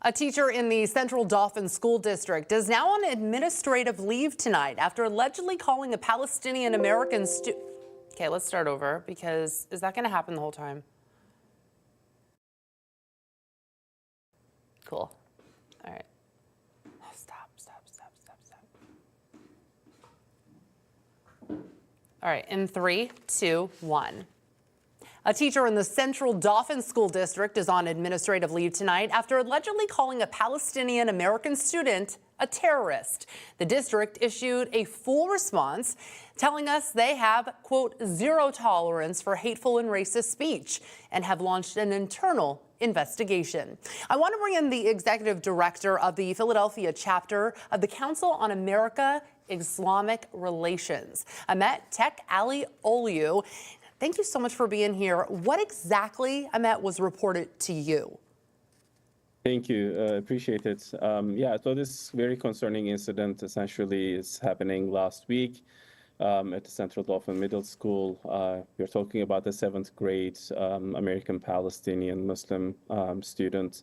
A teacher in the Central Dauphin School District is now on administrative leave tonight after allegedly calling a Palestinian American student. Okay, let's start over because is that going to happen the whole time? Cool. All right. Stop. All right, in 3, 2, 1. A teacher in the Central Dauphin School District is on administrative leave tonight after allegedly calling a Palestinian American student a terrorist. The district issued a full response telling us they have, quote, zero tolerance for hateful and racist speech and have launched an internal investigation. I want to bring in the executive director of the Philadelphia chapter of the Council on America-Islamic Relations, Ahmet Tek Ali Olu. Thank you so much for being here. What exactly, Ahmet, was reported to you? Thank you. Appreciate it. So this very concerning incident essentially is happening last week at the Central Dauphin Middle School. We're talking about the 7th grade American Palestinian Muslim student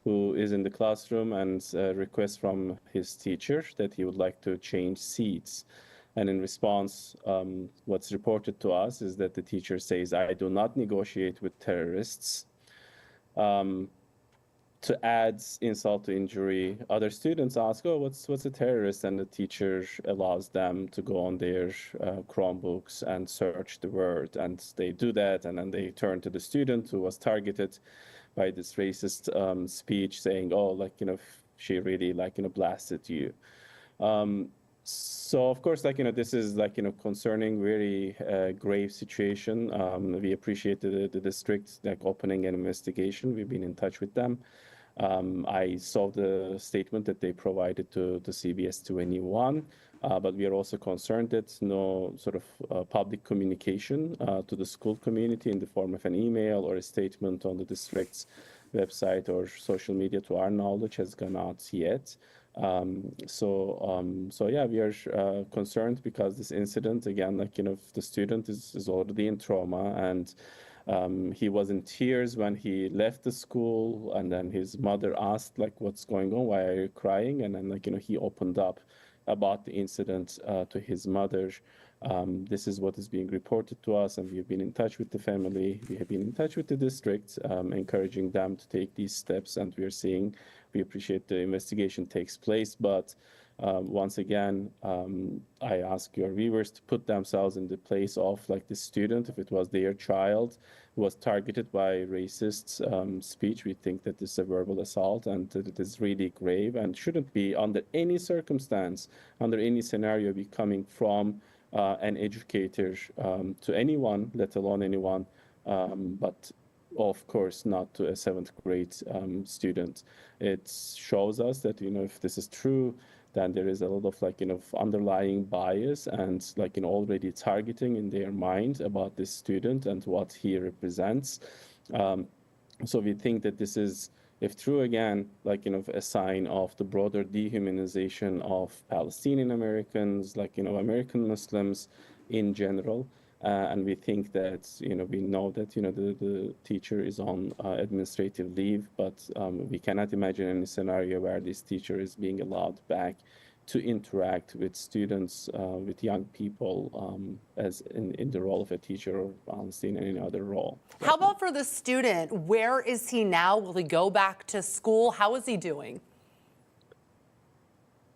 who is in the classroom and requests from his teacher that he would like to change seats. And in response, what's reported to us is that the teacher says, "I do not negotiate with terrorists." To add insult to injury, other students ask, "Oh, what's a terrorist?" And the teacher allows them to go on their Chromebooks and search the word. And they do that, and then they turn to the student who was targeted by this racist speech, saying, "Oh, she really blasted you." So of course, this is concerning, very grave situation. We appreciate the district opening an investigation. We've been in touch with them. I saw the statement that they provided to CBS 21, but we are also concerned that no sort of public communication to the school community in the form of an email or a statement on the district's website or social media, to our knowledge, has gone out yet. We are concerned because this incident, again, the student is already in trauma, and he was in tears when he left the school, and then his mother asked, "What's going on? Why are you crying?" And then, he opened up about the incident to his mother. This is what is being reported to us, and we have been in touch with the family. We have been in touch with the district, encouraging them to take these steps, and we appreciate the investigation takes place. But once again, I ask your viewers to put themselves in the place of the student. If it was their child who was targeted by racist speech, we think that this is a verbal assault and that it is really grave and shouldn't be under any circumstance, under any scenario, be coming from an educator to anyone, let alone anyone, but of course not to a 7th grade student. It shows us that if this is true, then there is a lot of underlying bias and already targeting in their mind about this student and what he represents. So we think that this is, if true, again, a sign of the broader dehumanization of Palestinian Americans, American Muslims in general. And we think that, we know that, the teacher is on administrative leave, but we cannot imagine any scenario where this teacher is being allowed back to interact with students, with young people, as in the role of a teacher, or honestly in any other role. How about for the student? Where is he now? Will he go back to school? How is he doing?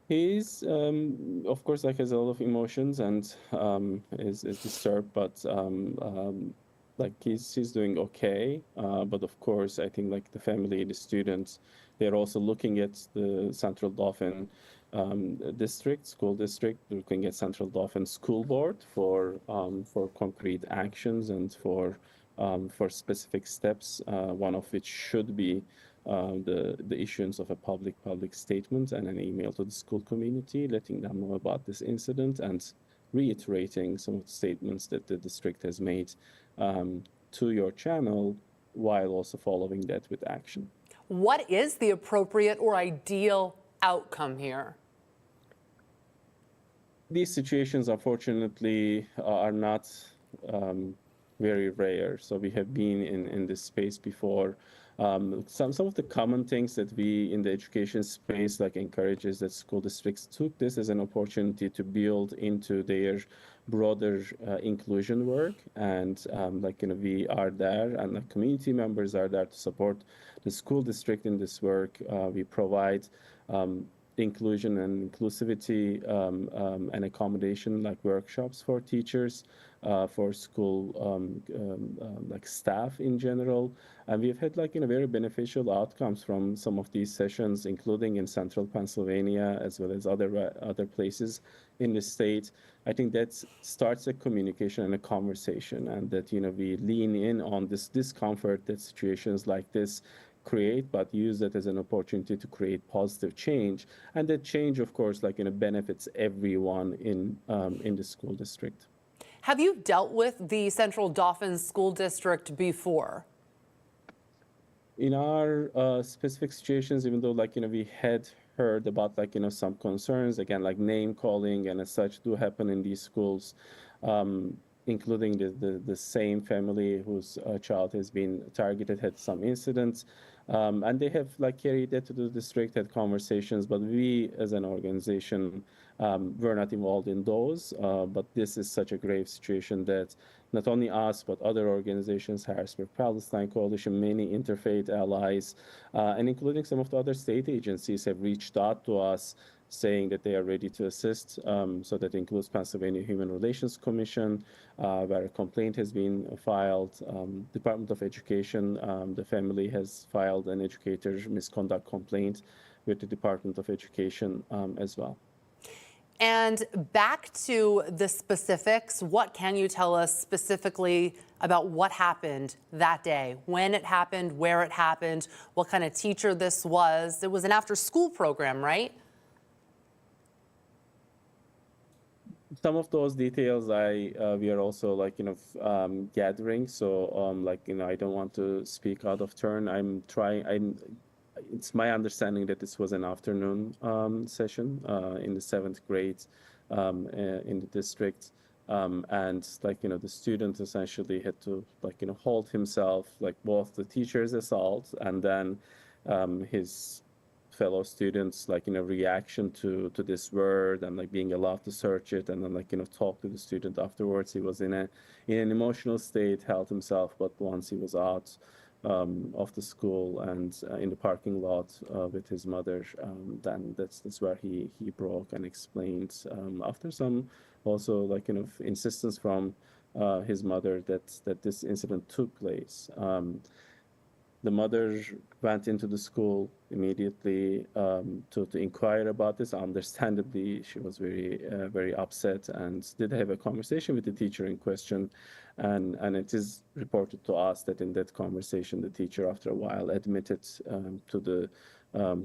He's, of course, has a lot of emotions and is disturbed, but he's doing okay. But of course, I think the family, the students, they're also looking at the Central Dauphin school district, looking at Central Dauphin School Board for concrete actions and for specific steps. One of which should be the issuance of a public statement and an email to the school community, letting them know about this incident and reiterating some of the statements that the district has made to your channel, while also following that with action. What is the appropriate or ideal outcome here? These situations, unfortunately, are not very rare. So we have been in this space before. Some of the common things that we in the education space like encourages that school districts took this as an opportunity to build into their broader inclusion work, and we are there, and the community members are there to support the school district in this work. We provide inclusion and inclusivity and accommodation like workshops for teachers, for school like staff in general, and we've had very beneficial outcomes from some of these sessions, including in central Pennsylvania as well as other places in the state. I think that starts a communication and a conversation, and that we lean in on this discomfort that situations like this create, but use it as an opportunity to create positive change, and that change, of course, benefits everyone in the school district. Have you dealt with the Central Dauphin School District before? In our specific situations, even though we had heard about some concerns, again, like name calling and as such do happen in these schools, including the same family whose child has been targeted had some incidents, and they have carried that to the district, had conversations, but we as an organization were not involved in those. But this is such a grave situation that not only us, but other organizations, Harrisburg Palestine Coalition, many interfaith allies, and including some of the other state agencies have reached out to us saying that they are ready to assist. So that includes Pennsylvania Human Relations Commission, where a complaint has been filed. Department of Education, the family has filed an educator misconduct complaint with the Department of Education as well. And back to the specifics, what can you tell us specifically about what happened that day? When it happened, where it happened, what kind of teacher this was? It was an after-school program, right? Some of those details we are also gathering. So I don't want to speak out of turn. It's my understanding that this was an afternoon session in the 7th grade in the district, and the student essentially had to hold himself, both the teacher's assault and then his fellow students reaction to this word, and being allowed to search it, and then talk to the student afterwards. He was in an emotional state, held himself, but once he was out of the school and in the parking lot with his mother, then that's where he broke and explained, after some also insistence from his mother that this incident took place. The mother went into the school immediately to inquire about this. Understandably, she was very upset and did have a conversation with the teacher in question. And it is reported to us that in that conversation, the teacher, after a while, admitted to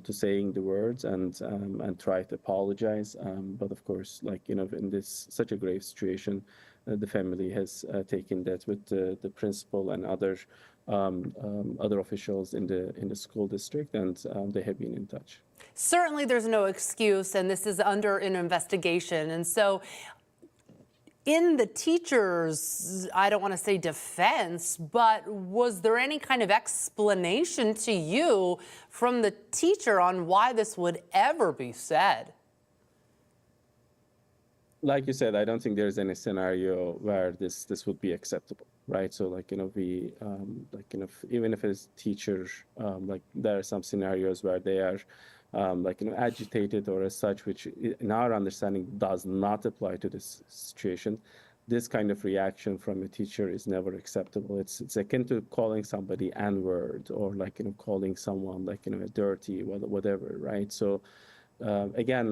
saying the words and tried to apologize. But of course, in this such a grave situation, the family has taken that with the principal and other officials in the school district, and they have been in touch. Certainly there's no excuse, and this is under an investigation. And so in the teacher's, I don't want to say defense, but was there any kind of explanation to you from the teacher on why this would ever be said? Like you said, I don't think there's any scenario where this would be acceptable, right? So we even if it's teacher, there are some scenarios where they are agitated or as such, which in our understanding does not apply to this situation. This kind of reaction from a teacher is never acceptable. It's akin to calling somebody N-word, or calling someone dirty, whatever, right? So again,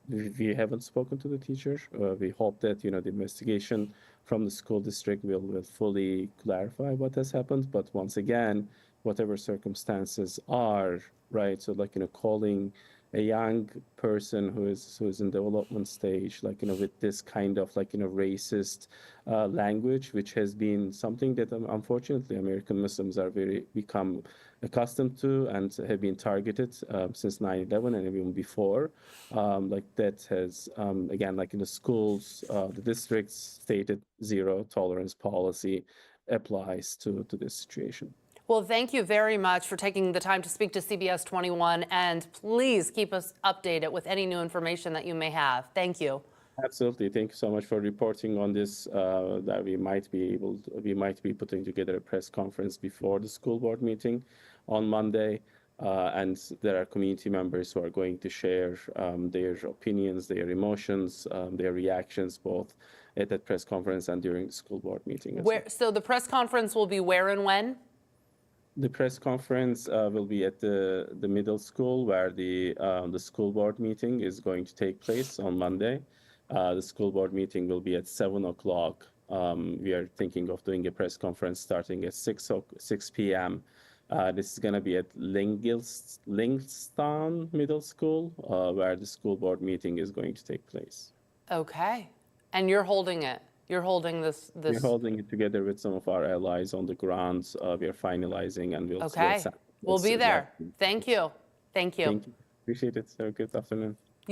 we haven't spoken to the teacher. We hope that the investigation from the school district will fully clarify what has happened. But once again, whatever circumstances are, right? So calling a young person who is in development stage, with this kind of racist language, which has been something that unfortunately American Muslims are become accustomed to and have been targeted since 9/11 and even before. That has again, in the schools, the district's stated zero tolerance policy applies to this situation. Well, thank you very much for taking the time to speak to CBS 21, and please keep us updated with any new information that you may have. Thank you. Absolutely. Thank you so much for reporting on this. That we might be putting together a press conference before the school board meeting on Monday. And there are community members who are going to share their opinions, their emotions, their reactions, both at that press conference and during the school board meeting. So the press conference will be where and when? The press conference will be at the middle school, where the school board meeting is going to take place on Monday. The school board meeting will be at 7 o'clock. We are thinking of doing a press conference starting at 6 p.m. This is going to be at Lingston Middle School, where the school board meeting is going to take place. Okay. And you're holding it? You're holding this? We're holding it together with some of our allies on the ground. We are finalizing, and Okay. We'll be there. Thank you. Thank you. Thank you. Appreciate it. Have a good afternoon.